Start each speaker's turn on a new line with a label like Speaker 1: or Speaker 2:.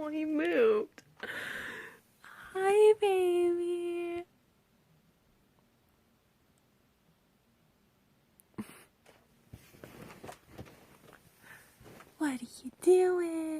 Speaker 1: Oh, he moved. Hi, baby. What are you doing?